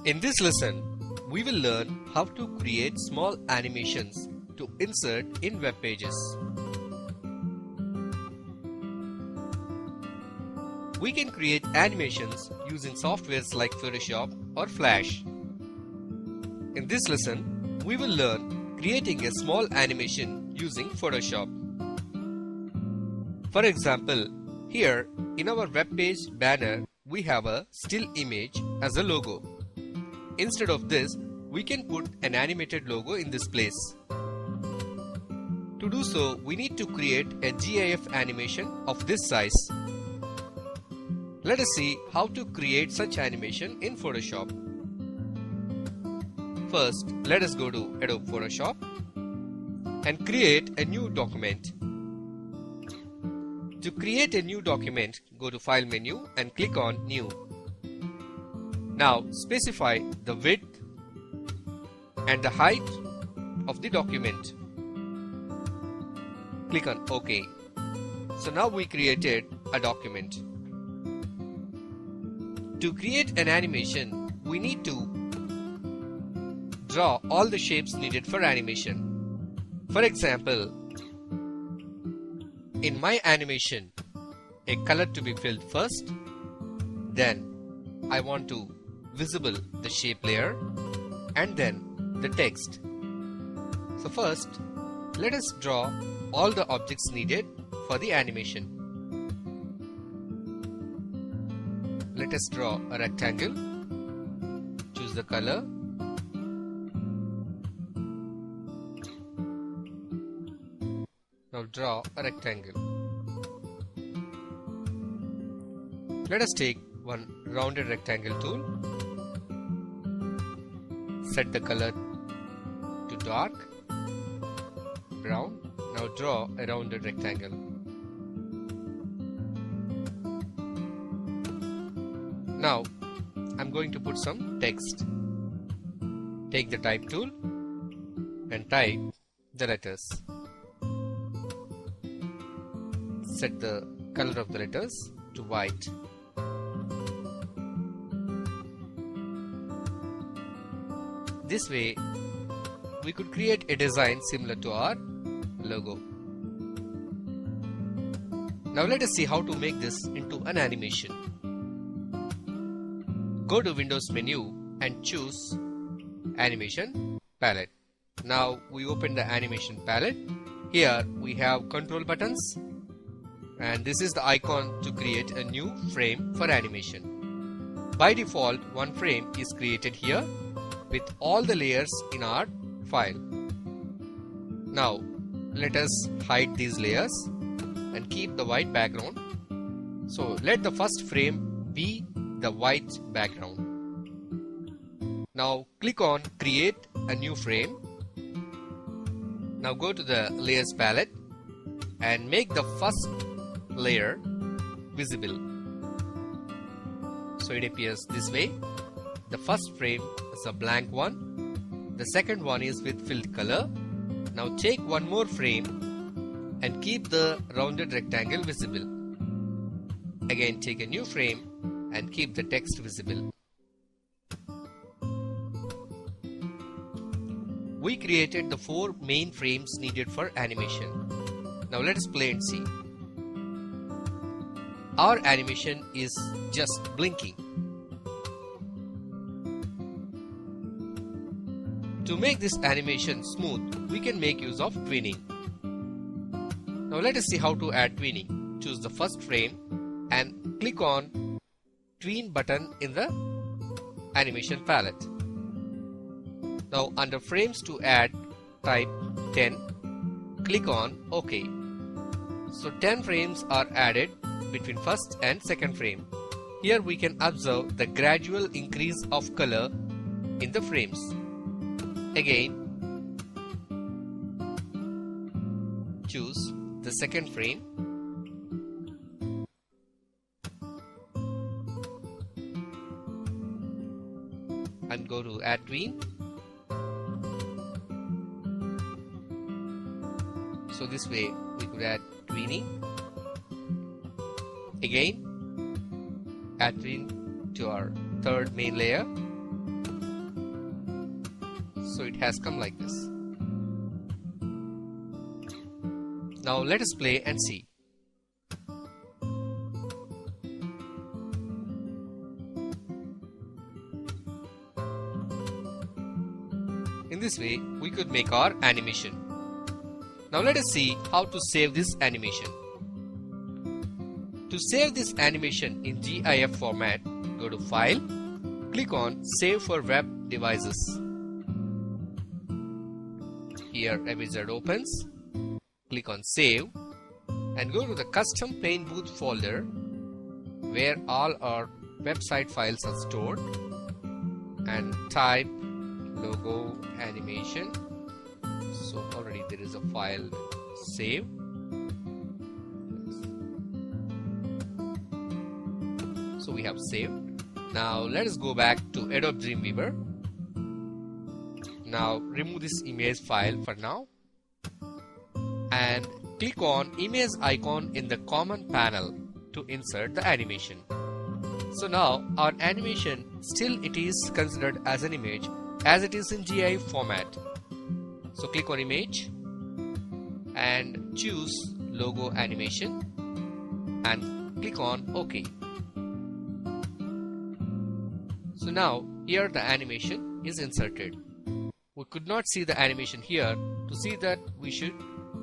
In this lesson, we will learn how to create small animations to insert in web pages. We can create animations using softwares like Photoshop or Flash. In this lesson, we will learn creating a small animation using Photoshop. For example, here in our web page banner, we have a still image as a logo. Instead of this, we can put an animated logo in this place. To do so, we need to create a GIF animation of this size. Let us see how to create such animation in Photoshop. First, let us go to Adobe Photoshop and create a new document. To create a new document, go to File menu and click on New. Now specify the width and the height of the document. Click on OK. So now we created a document. To create an animation, we need to draw all the shapes needed for animation. For example, in my animation, a color to be filled first, then I want to visible the shape layer and then the text. So first, let us draw all the objects needed for the animation. Let us draw a rectangle. Choose the color. Now draw a rectangle. Let us take one rounded rectangle tool. Set the color to dark brown. Now draw a rounded rectangle. Now I'm going to put some text. Take the type tool and type the letters. Set the color of the letters to white. This way, we could create a design similar to our logo. Now let us see how to make this into an animation. Go to Windows menu and choose Animation Palette. Now we open the Animation Palette. Here we have control buttons, and this is the icon to create a new frame for animation. By default, one frame is created here with all the layers in our file. Now let us hide these layers and keep the white background. So let the first frame be the white background. Now click on Create a new frame. Now go to the Layers palette and make the first layer visible. So it appears this way. The first frame is a blank one. The second one is with filled color. Now take one more frame and keep the rounded rectangle visible. Again take a new frame and keep the text visible. We created the 4 main frames needed for animation. Now let us play and see. Our animation is just blinking. To make this animation smooth, we can make use of twinning. Now let us see how to add twinning. Choose the first frame and click on Tween button in the Animation palette. Now under Frames to add, type 10. Click on OK. So 10 frames are added between first and second frame. Here we can observe the gradual increase of color in the frames. Again, choose the second frame and go to Add Tween. So this way we could add tweening. Again, add tween to our third main layer. So it has come like this. Now let us play and see. In this way, we could make our animation. Now let us see how to save this animation. To save this animation in GIF format, go to File, click on Save for Web Devices. Here a wizard opens. Click on Save and go to the Custom Paint Booth folder where all our website files are stored, and type logo animation. So already there is a file save. So we have saved. Now let us go back to Adobe Dreamweaver. Now remove this image file for now and click on image icon in the common panel to insert the animation. So now our animation still it is considered as an image as it is in GIF format. So click on image and choose logo animation and click on OK. So now here the animation is inserted. We could not see the animation here. To see that, we should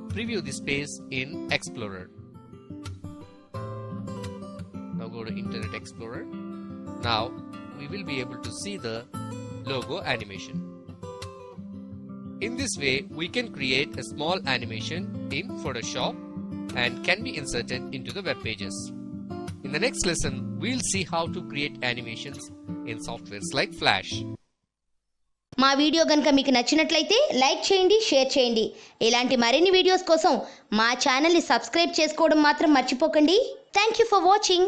preview this page in Explorer. Now go to Internet Explorer. Now we will be able to see the logo animation. In this way, we can create a small animation in Photoshop and can be inserted into the web pages. In the next lesson, we'll see how to create animations in softwares like Flash. మా video గనుక మీకు నచ్చినట్లయితే like చేయండి, share చేయండి. ఇలాంటి మరిన్ని videos కోసం మా ఛానల్ ని సబ్స్క్రైబ్ చేసుకోవడం మాత్రం మర్చిపోకండి. Thank you for watching.